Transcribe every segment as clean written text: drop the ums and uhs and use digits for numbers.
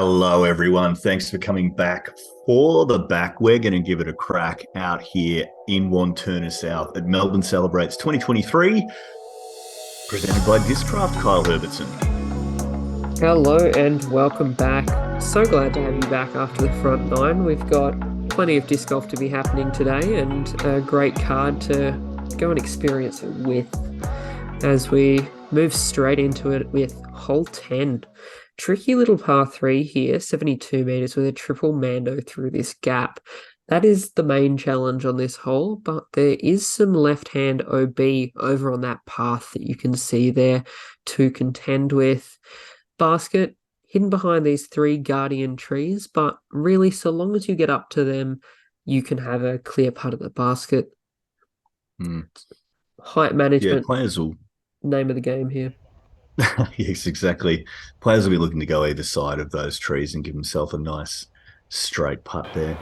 Hello, everyone. Thanks for coming back for the back. We're going to give it a crack out here in Wantirna South at Melbourne Celebrates 2023, presented by Discraft, Kyle Herbertson. Hello and welcome back. So glad to have you back after the front nine. We've got plenty of disc golf to be happening today and a great card to go and experience it with as we move straight into it with hole 10. Tricky little par 3 here, 72 metres with a triple mando through this gap. That is the main challenge on this hole, but there is some left-hand OB over on that path that you can see there to contend with. Basket hidden behind these three guardian trees, but really, so long as you get up to them, you can have a clear putt at the basket. Height management. Yeah, players will. Name of the game here. Yes, exactly. Players will be looking to go either side of those trees and give himself a nice straight putt there.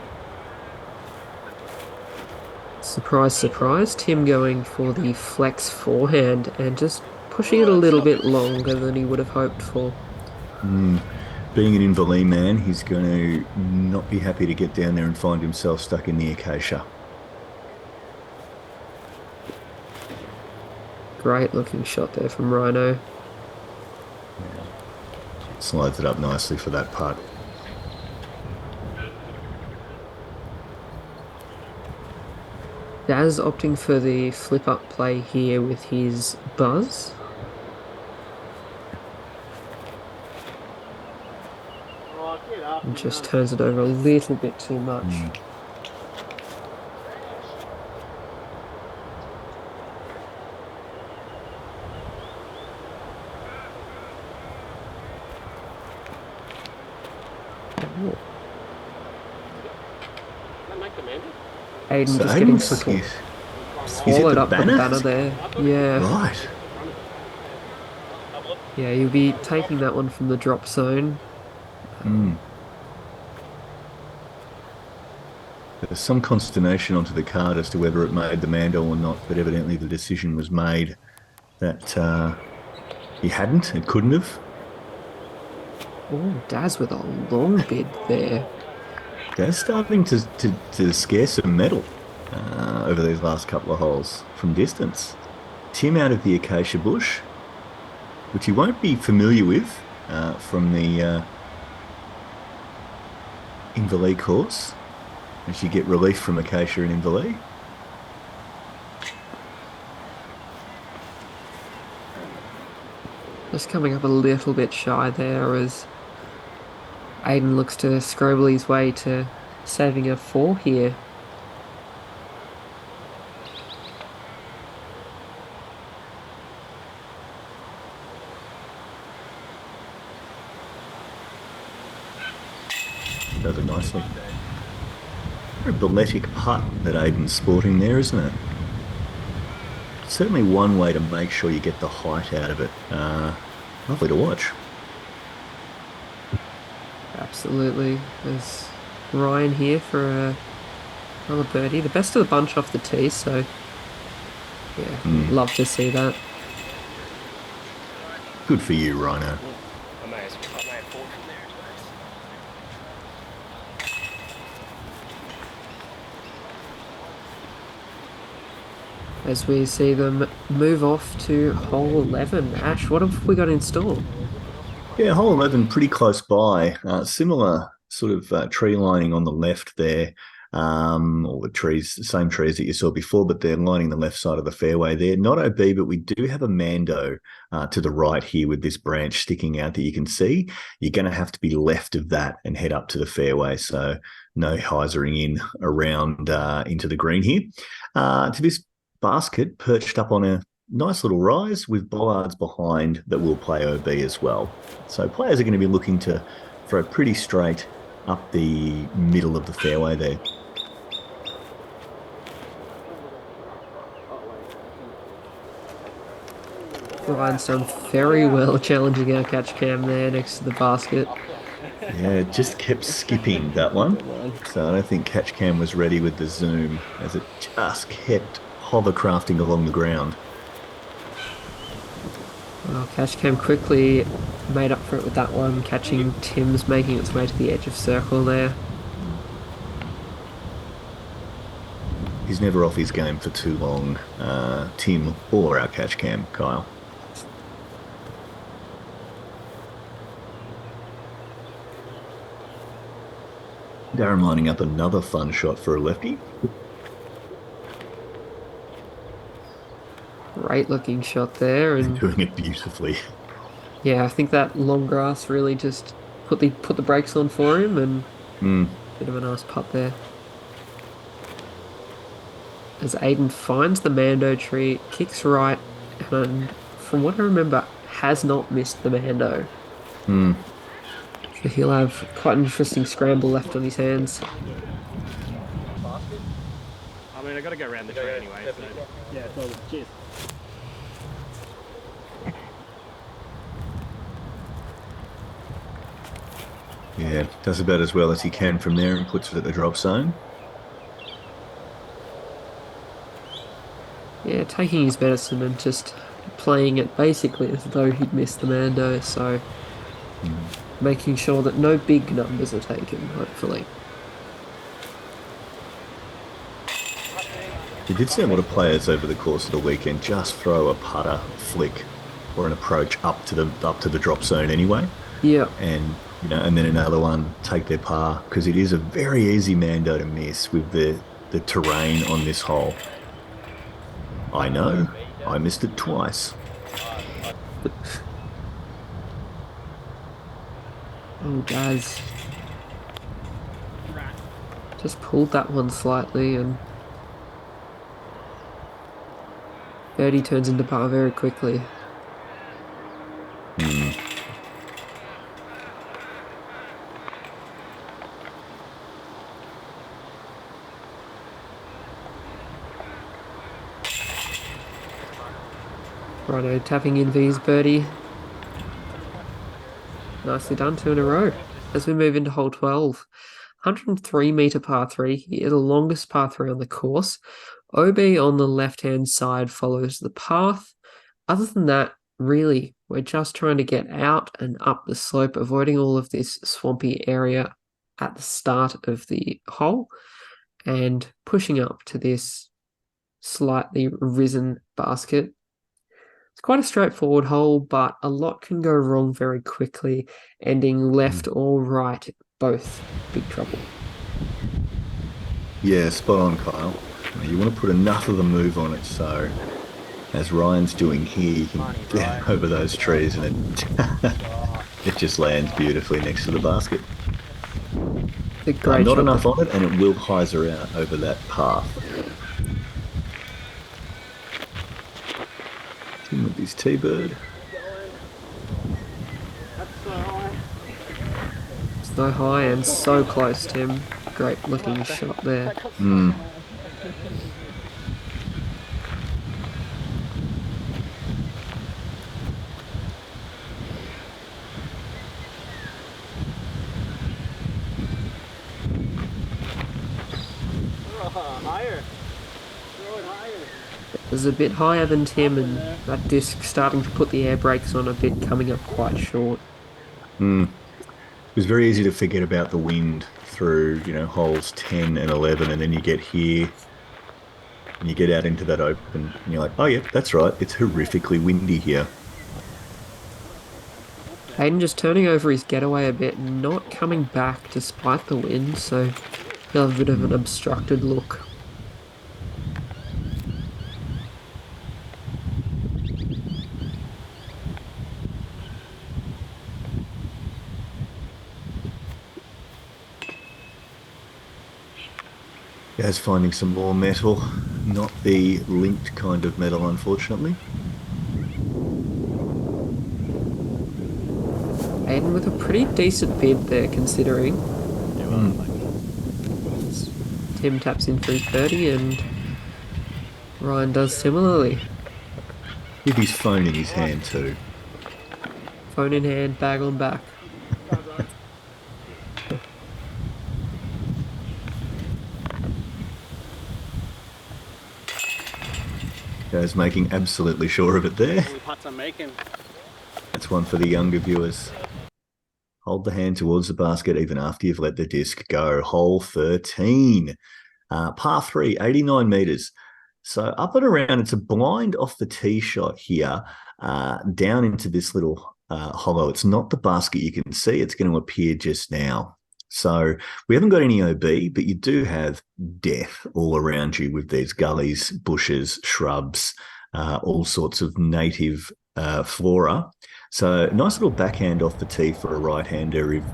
Surprise, surprise. Tim going for the flex forehand and just pushing it a little bit longer than he would have hoped for. Being an Inverleigh man, he's going to not be happy to get down there and find himself stuck in the acacia. Great looking shot there from Rhino. Slides it up nicely for that putt. Daz opting for the flip-up play here with his buzz. And just turns it over a little bit too much. Aidan So just Aidan's getting like swallowed up the banner there. Yeah. Right. Yeah, you'll be taking that one from the drop zone. There's some consternation onto the card as to whether it made the Mando or not, but evidently the decision was made that he hadn't, it couldn't have. Oh, Daz with a long bid there. They're starting to scare some metal over these last couple of holes from distance. Tim out of the acacia bush, which he won't be familiar with from the Inverleigh course, as you get relief from acacia in Inverleigh. Just coming up a little bit shy there as Aidan looks to scrabble his way to saving a 4 here. Does it nicely. Very balletic putt that Aidan's sporting there, isn't it? Certainly one way to make sure you get the height out of it. Lovely to watch. Absolutely. There's Ryan here for another birdie. The best of the bunch off the tee, so yeah, love to see that. Good for you, Rhino. As we see them move off to hole 11. Ash, what have we got in store? Yeah, hole 11 pretty close by. Similar sort of tree lining on the left there. All the trees, same trees that you saw before, but they're lining the left side of the fairway there. Not OB, but we do have a Mando to the right here with this branch sticking out that you can see. You're going to have to be left of that and head up to the fairway. So no hyzering in around into the green here. To this basket perched up on a nice little rise with bollards behind that will play OB as well. So players are going to be looking to throw pretty straight up the middle of the fairway there. Ryan's done very well challenging our catch cam there next to the basket. Yeah, it just kept skipping that one. So I don't think catch cam was ready with the zoom as it just kept hovercrafting along the ground. Well, catch cam quickly made up for it with that one, catching Tim's making its way to the edge of circle there. He's never off his game for too long, Tim or our catch cam, Kyle. Darren lining up another fun shot for a lefty. Great looking shot there, and Doing it beautifully. yeah, I think that long grass really just put the brakes on for him, and bit of a nice putt there. As Aidan finds the Mando tree, kicks right, and from what I remember, has not missed the Mando. So he'll have quite an interesting scramble left on his hands. I mean, I got to go around the tree anyway. So. Yeah, it's all good. Cheers. Yeah, does about as well as he can from there and puts it at the drop zone. Yeah, taking his medicine and just playing it basically as though he'd missed the Mando, so making sure that no big numbers are taken, hopefully. We did see a lot of players over the course of the weekend just throw a putter, flick, or an approach up to the drop zone anyway. Yeah. And and then another one take their par, because it is a very easy Mando to miss with the terrain on this hole. I know, I missed it twice. Oh, Daz. Just pulled that one slightly, and birdie turns into par very quickly. Righto, tapping in V's birdie. Nicely done, 2 in a row. As we move into hole 12, 103-metre par 3 here, the longest par 3 on the course. OB on the left-hand side follows the path. Other than that, really, we're just trying to get out and up the slope, avoiding all of this swampy area at the start of the hole and pushing up to this slightly risen basket. It's quite a straightforward hole, but a lot can go wrong very quickly, ending left or right, both big trouble. Yeah, spot on, Kyle. You want to put enough of the move on it so, as Ryan's doing here, you can get over those trees and it just lands beautifully next to the basket. Not enough on it, and it will hyzer out over that path. Tim with his T-bird. So high and so close, Tim. Great looking shot there. Higher. Throw it higher. It was a bit higher than Tim, and that disc starting to put the air brakes on a bit, coming up quite short. It was very easy to forget about the wind through, holes 10 and 11, and then you get here and you get out into that open and you're like, oh yeah, that's right, it's horrifically windy here. Aidan just turning over his getaway a bit, not coming back despite the wind, so he'll have a bit of an obstructed look. Gaz finding some more metal, not the linked kind of metal, unfortunately. Aidan with a pretty decent bid there, considering. Tim taps in for his birdie, and Ryan does similarly. With his phone in his hand too. Phone in hand, bag on back. Gaz making absolutely sure of it there. Putts I'm making. That's one for the younger viewers. Hold the hand towards the basket even after you've let the disc go. Hole 13. Par 3, 89 metres. So up and around, it's a blind off the tee shot here, down into this little hollow. It's not the basket you can see. It's going to appear just now. So we haven't got any OB, but you do have death all around you with these gullies, bushes, shrubs, all sorts of native flora. So nice little backhand off the tee for a right-hander if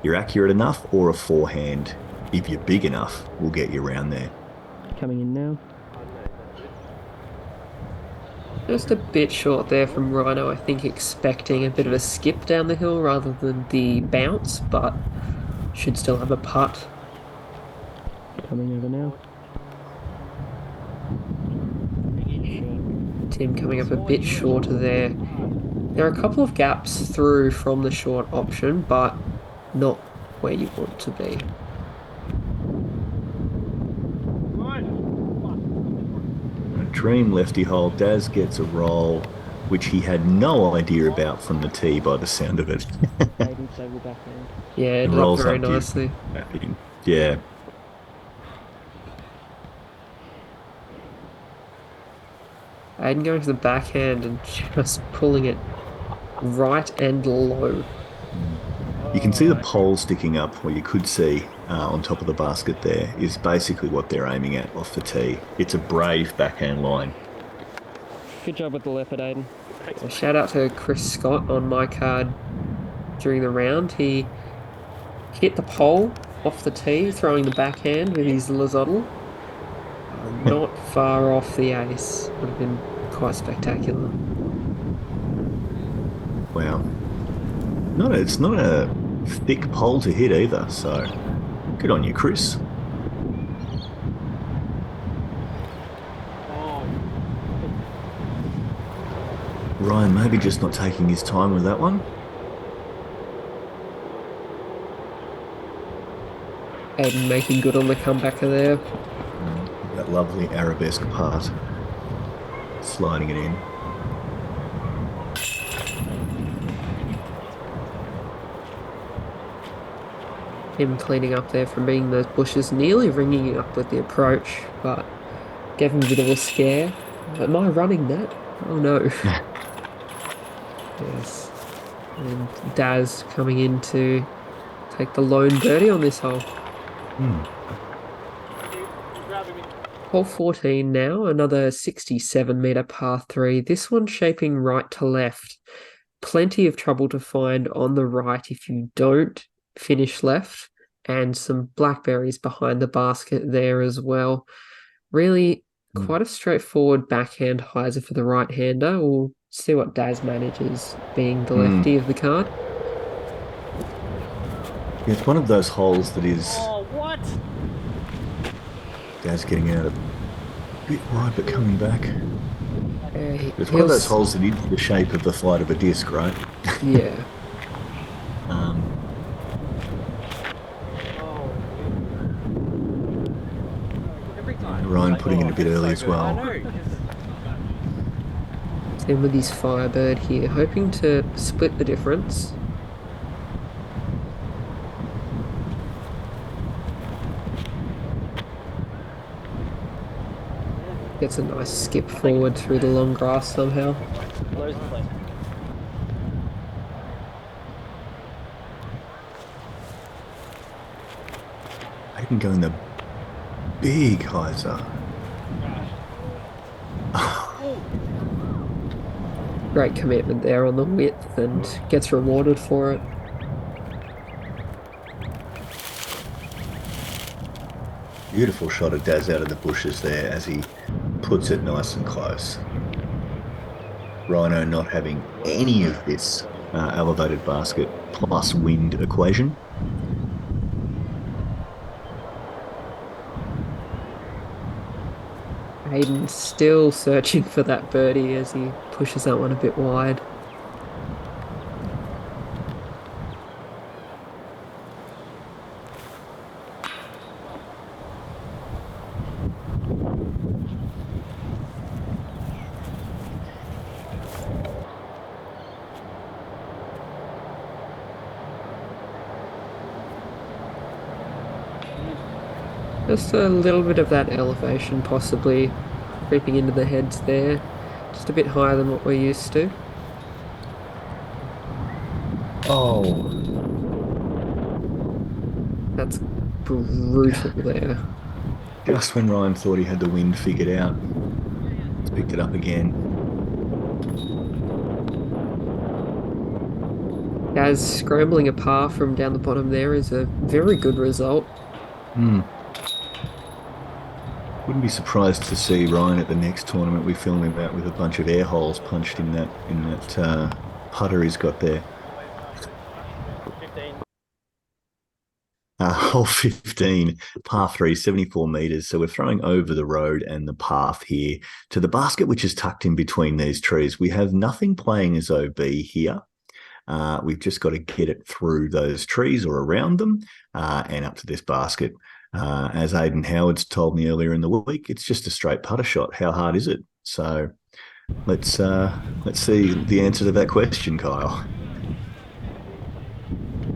you're accurate enough, or a forehand if you're big enough will get you around there. Coming in now. Just a bit short there from Rhino, I think, expecting a bit of a skip down the hill rather than the bounce, but should still have a putt. Coming over now. Tim coming up a bit shorter there. There are a couple of gaps through from the short option, but not where you want to be. A dream lefty hole. Daz gets a roll, which he had no idea about from the tee by the sound of it. Yeah, it ended up very nicely. Yeah. Aidan going to the backhand and just pulling it right and low. You can see the pole sticking up, or you could see on top of the basket there, is basically what they're aiming at off the tee. It's a brave backhand line. Good job with the left, Aidan. A shout out to Chris Scott on my card during the round. He hit the pole off the tee, throwing the backhand with his Lazottle. Not far off the ace. Would have been quite spectacular. Wow. It's not a thick pole to hit either, so good on you, Chris. Ryan maybe just not taking his time with that one. Aidan making good on the comebacker there. That lovely arabesque part. Sliding it in. Him cleaning up there from being those bushes, nearly ringing up with the approach, but gave him a bit of a scare. Am I running that? Oh no. Yes. And Daz coming in to take the lone birdie on this hole. Hole 14 now, another 67-metre par 3. This one shaping right to left. Plenty of trouble to find on the right if you don't finish left, and some blackberries behind the basket there as well. Really quite a straightforward backhand hyzer for the right-hander. We'll see what Daz manages, being the lefty of the card. Yeah, it's one of those holes that is... Oh, what? Daz getting out a bit wide but coming back. It's one of those holes that is the shape of the flight of a disc, right? Yeah. Ryan putting in a bit early as well. Tim with his Firebird here, hoping to split the difference. Gets a nice skip forward through the long grass somehow. Aidan going the big hyzer. Great commitment there on the width and gets rewarded for it. Beautiful shot of Daz out of the bushes there as he puts it nice and close. Rhino not having any of this elevated basket plus wind equation. Aidan still searching for that birdie as he pushes that one a bit wide. Just a little bit of that elevation possibly creeping into the heads there. Just a bit higher than what we're used to. Oh, That's brutal there. just when Ryan thought he had the wind figured out, he's picked it up again. As scrambling a par from down the bottom there is a very good result. Wouldn't be surprised to see Ryan at the next tournament we film him out with a bunch of air holes punched in that putter he's got there. Hole 15, par 3, 74 metres. So we're throwing over the road and the path here to the basket, which is tucked in between these trees. We have nothing playing as OB here. We've just got to get it through those trees or around them and up to this basket. As Aidan Howard's told me earlier in the week, it's just a straight putter shot. How hard is it? So let's see the answer to that question, Kyle.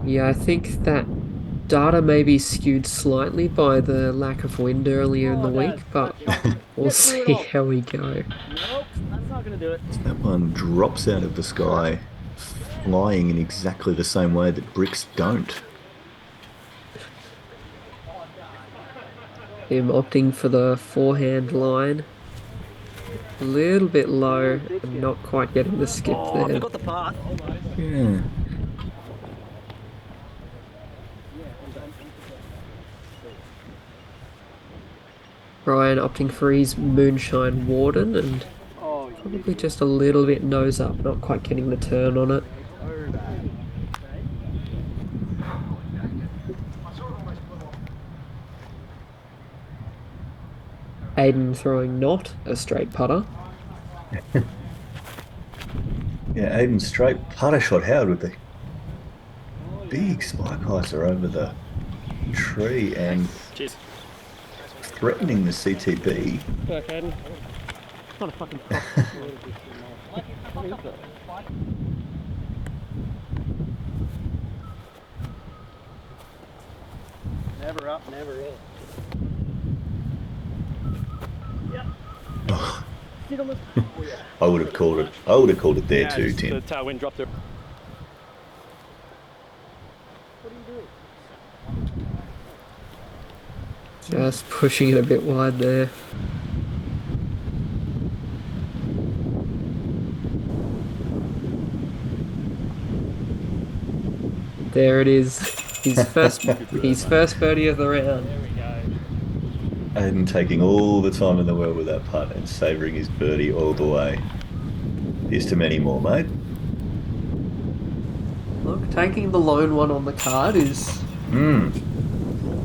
Yeah, I think that data may be skewed slightly by the lack of wind earlier in the week, but we'll see how we go. Nope, that's not gonna do it. That one drops out of the sky, flying in exactly the same way that bricks don't. Him opting for the forehand line. A little bit low and not quite getting the skip there. I got the path. Yeah. Ryan opting for his Moonshine Warden and probably just a little bit nose up, not quite getting the turn on it. Aidan throwing not a straight putter. Yeah, Aidan straight putter shot. Howard with the big spike heiser over the tree and Cheers. threatening the CTB. Work, Aidan. Not a fucking Never up, never in. Oh. I would have called it. I would have called it there too, Tim. The tailwind dropped it. Just pushing it a bit wide there. There it is. His first birdie of the round. There we go. Aidan taking all the time in the world with that putt and savouring his birdie all the way. Here's to many more, mate. Look, taking the lone one on the card is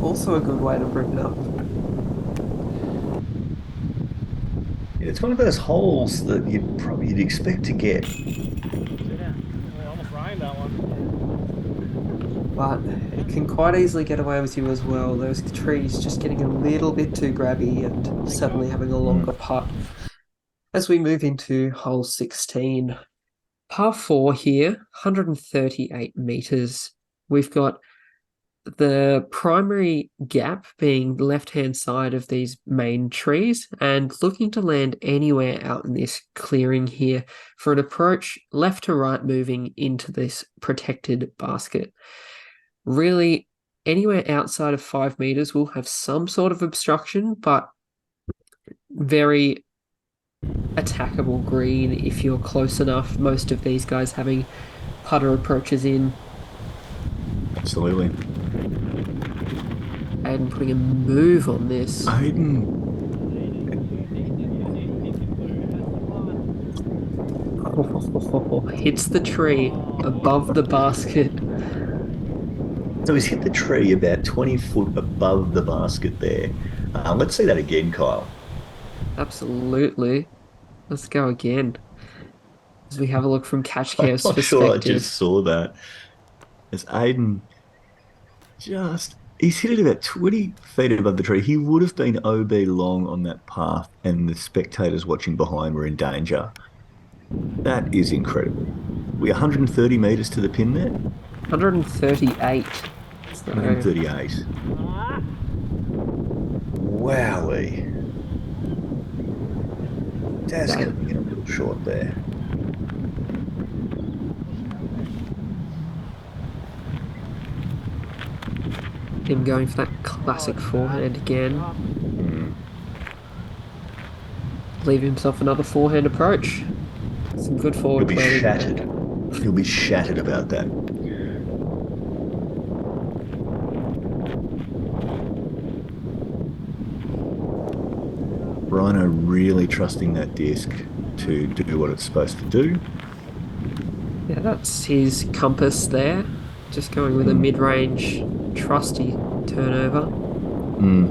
also a good way to bring it up. Yeah, it's one of those holes that you'd expect to get. Almost rained that one. But it can quite easily get away with you as well. Those trees just getting a little bit too grabby and suddenly having a longer putt. As we move into hole 16, par 4 here, 138 metres. We've got the primary gap being left-hand side of these main trees and looking to land anywhere out in this clearing here for an approach left to right moving into this protected basket. Really, anywhere outside of 5 metres will have some sort of obstruction, but very attackable green if you're close enough. Most of these guys having putter approaches in. Absolutely. Aidan putting a move on this. Aidan. Hits the tree above the basket. So he's hit the tree about 20 foot above the basket there. Let's see that again, Kyle. Absolutely. Let's go again. As we have a look from Catch I'm Care's not perspective. sure I just saw that. As Aidan he's hit it about 20 feet above the tree. He would have been OB long on that path, and the spectators watching behind were in danger. That is incredible. We're 130 metres to the pin there. 138. So 138. Wowee. Daz That, coming in a little short there. him going for that classic forehand again. Mm. Leave himself another forehand approach. Some good He'll forward be play. shattered. He'll be shattered about that. Rhino really trusting that disc to do what it's supposed to do. Yeah, that's his compass there. Just going with a Mm. mid-range trusty turnover. Mm.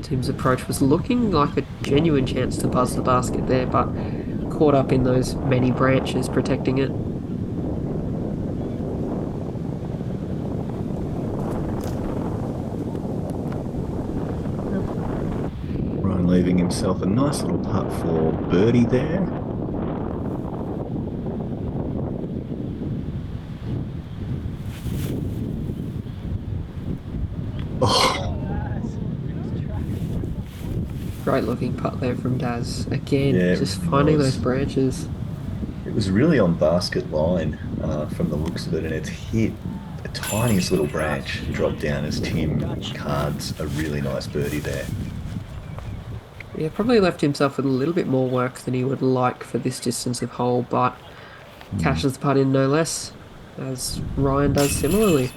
Tim's approach was looking like a genuine chance to buzz the basket there, but caught up in those many branches protecting it. Ryan leaving himself a nice little putt for birdie there. Oh, Great looking putt there from Daz. Again, yeah, it just really finding those was. branches. It was really on basket line from the looks of it, and it's hit the tiniest little branch and dropped down as Tim cards a really nice birdie there. Yeah, probably left himself with a little bit more work than he would like for this distance of hole, but Mm. cashes the putt in no less, as Ryan does similarly.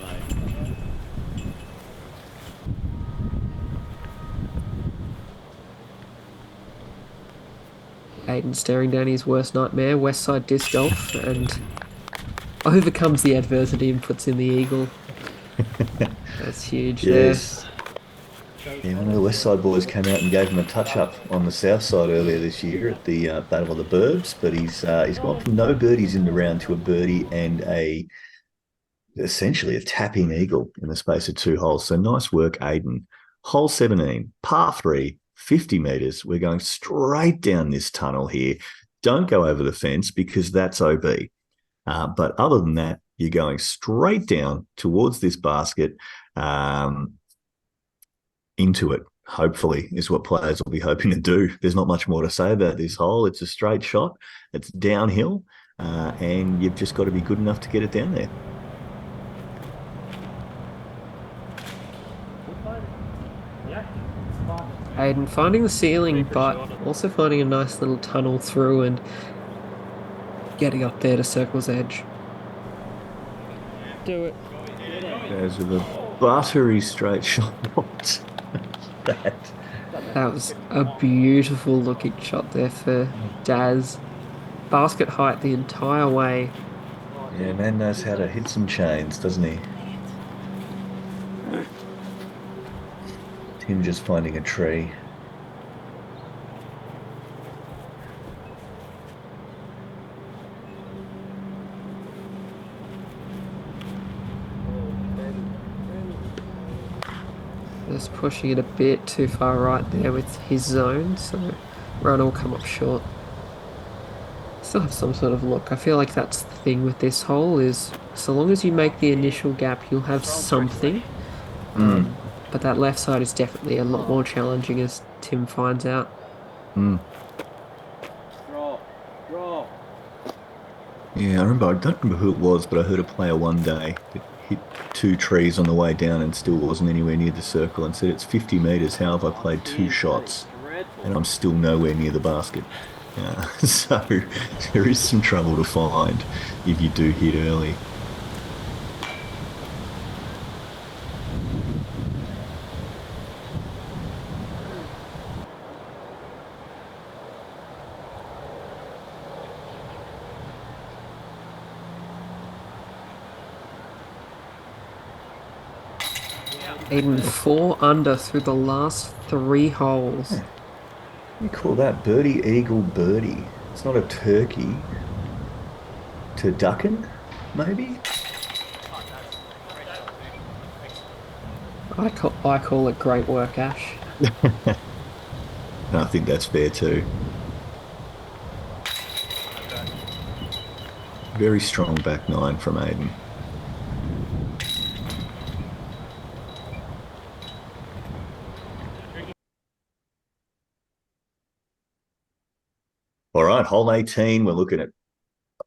Aidan staring down his worst nightmare, West Side Disc Golf, and overcomes the adversity and puts in the eagle. That's huge there. Yes. Yeah, one of the West Side boys came out and gave him a touch up on the South Side earlier this year at the Battle of the Burbs, but he's gone from no birdies in the round to a birdie and a essentially a tapping eagle in the space of 2 holes. So nice work, Aidan. Hole 17, par 3, 50 metres. We're going straight down this tunnel here. Don't go over the fence because that's OB. But other than that, you're going straight down towards this basket into it, hopefully, is what players will be hoping to do. There's not much more to say about this hole. It's a straight shot. It's downhill, and you've just got to be good enough to get it down there. Aidan finding the ceiling, but also finding a nice little tunnel through and getting up there to circle's edge. Do it. Goes with a buttery straight shot. that. That was a beautiful looking shot there for Daz. Basket height the entire way. Yeah, man knows how to hit some chains, doesn't he? Tim just finding a tree. Just pushing it a bit too far right there with his zone, so run will come up short. Still have some sort of look. I feel like that's the thing with this hole is so long as you make the initial gap, you'll have something. But that left side is definitely a lot more challenging as Tim finds out. Yeah, I don't remember who it was, but I heard a player one day that hit 2 trees on the way down and still wasn't anywhere near the circle and said, it's 50 metres. How have I played 2 shots and I'm still nowhere near the basket? So there is some trouble to find if you do hit early. Aidan 4 under through the last 3 holes. We call that birdie, eagle, birdie. It's not a turkey. Turducken, maybe? I call it great work, Ash. And I think that's fair too. Very strong back nine from Aidan. All right, hole 18. We're looking at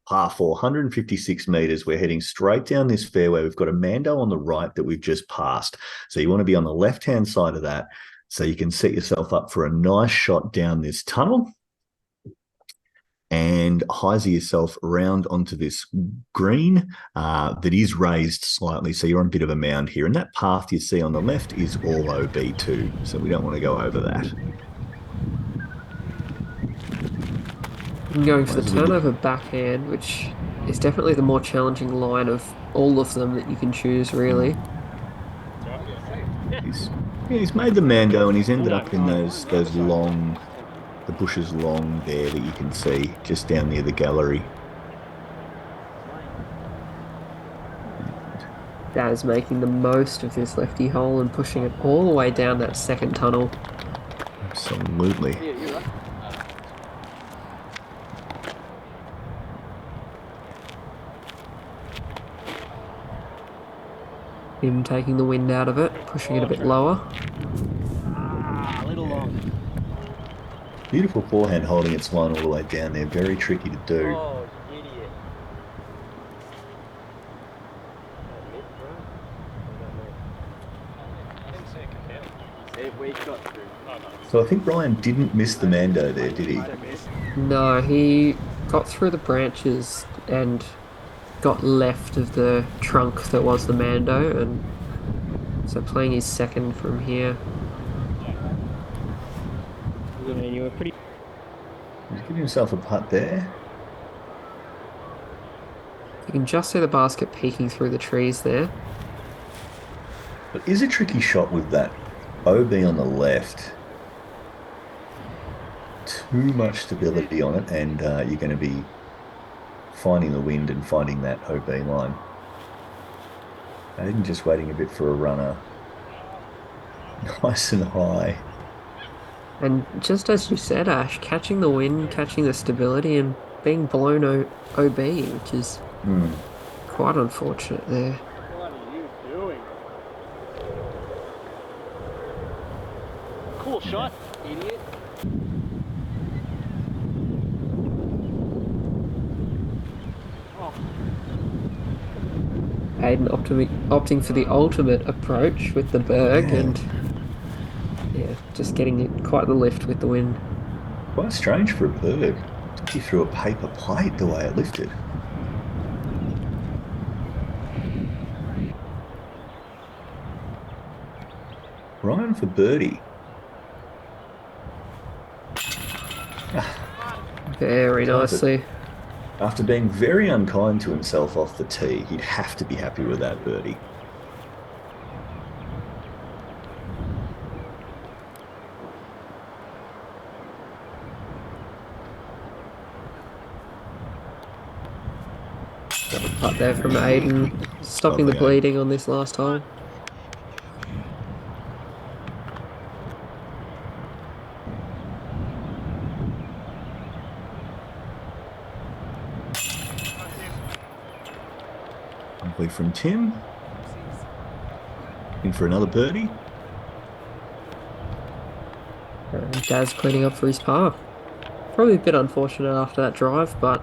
par 456 metres. We're heading straight down this fairway. We've got a Mando on the right that we've just passed. So you want to be on the left-hand side of that so you can set yourself up for a nice shot down this tunnel and hyzer yourself around onto this green that is raised slightly. So you're on a bit of a mound here. And that path you see on the left is all OB2. So we don't want to go over that. I'm going for the turnover backhand, which is definitely the more challenging line of all of them that you can choose, really. He's made the Mando and he's ended up in those long, the bushes long there that you can see just down near the gallery. That is making the most of this lefty hole and pushing it all the way down that second tunnel. Absolutely. Him taking the wind out of it, pushing it a bit lower. A little long. Beautiful forehand holding its line all the way down there. Very tricky to do. Oh, idiot. So I think Ryan didn't miss the Mando there, did he? No, he got through the branches and got left of the trunk that was the Mando, and so playing his second from here. You were pretty. He's giving himself a putt there. You can just see the basket peeking through the trees there. But is a tricky shot with that OB on the left. Too much stability on it, and you're going to be finding the wind and finding that OB line. Aidan just waiting a bit for a runner. Nice and high. And just as you said, Ash, catching the wind, catching the stability, and being blown OB, which is quite unfortunate there. What are you doing? Cool shot, idiot. Aidan opting for the ultimate approach with the berg, and just getting it quite the lift with the wind. Quite strange for a berg. Took you through a paper plate the way it lifted. Ryan for birdie. Very nicely. After being very unkind to himself off the tee, he'd have to be happy with that birdie. Putt there from Aidan, stopping the bleeding on this last hole. Lovely from Tim. In for another birdie. And Daz cleaning up for his par. Probably a bit unfortunate after that drive, but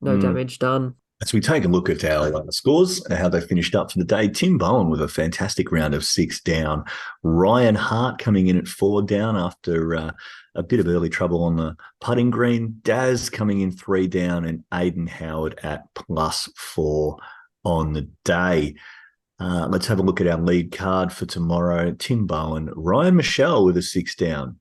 no damage done. As we take a look at our scores and how they finished up for the day, Tim Bohan with a fantastic round of 6 down. Ryan Hart coming in at 4 down after a bit of early trouble on the putting green. Daz coming in 3 down, and Aidan Howard at +4 on the day. Let's have a look at our lead card for tomorrow. Tim Bohan, Ryan Michelle with a 6 down.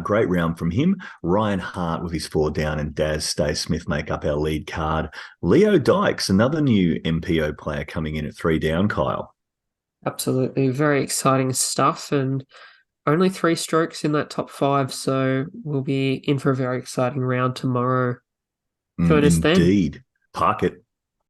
Great round from him. Ryan Hart with his 4 down, and Daz Stace-Smith make up our lead card. Leo Dykes, another new MPO player coming in at 3 down, Kyle. Absolutely. Very exciting stuff, and only 3 strokes in that top 5, so we'll be in for a very exciting round tomorrow. Join us then. Indeed. Park it.